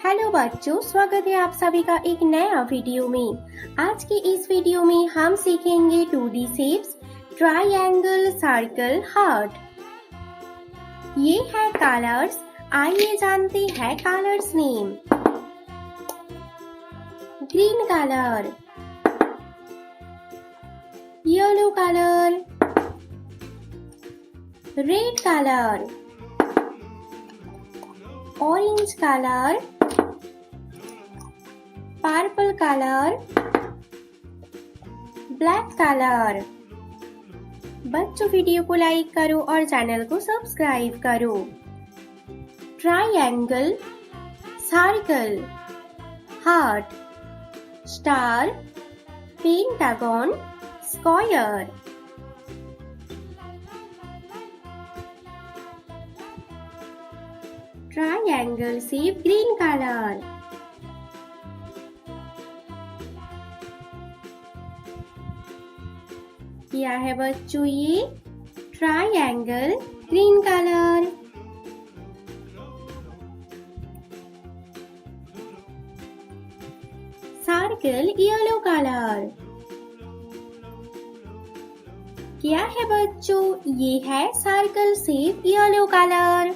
Hello बच्चों, स्वागत है आप सभी का एक नया वीडियो में। आज के इस वीडियो में हम सीखेंगे 2D shapes, triangle, circle, heart. ये है कलर्स। आइए जानते हैं colours name. Green colour, yellow colour, red colour, orange colour, purple colour, black colour. बच्चों वीडियो को लाइक करो और चैनल को सब्सक्राइब करो। Triangle, circle, heart, star, pentagon, square. Triangle shape green colour, क्या है बच्चों ये triangle green colour. Circle yellow colour, क्या है बच्चों ये है circle shape yellow colour.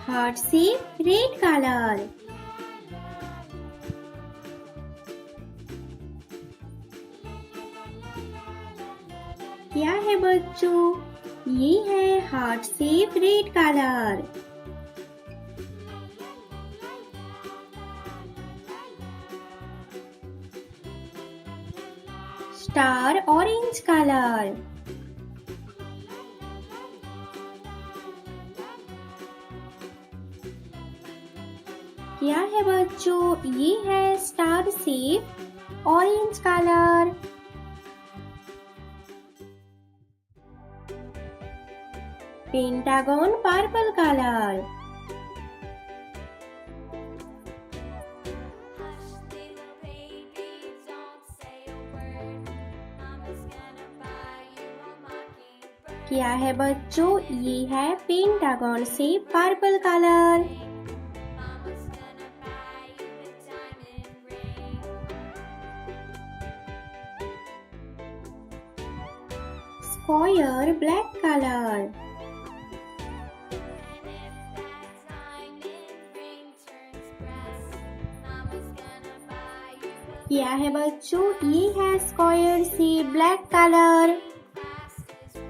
Heart shape red colour, क्या है बच्चों ये है heart shape red colour. Star orange colour, क्या है बच्चों ये है star shape orange colour. Pentagon purple colour, क्या है बच्चों ये है pentagon shape purple colour. Square black colour, क्या है बच्चों ये है square shape black colour.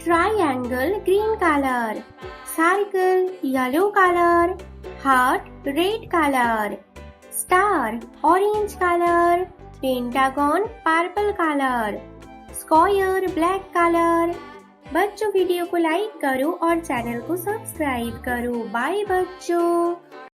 Triangle green colour, circle yellow colour, heart red colour, star orange colour, pentagon purple colour, square black colour. बच्चों वीडियो को लाइक करो और channel को सब्सक्राइब करो। बाय बच्चों।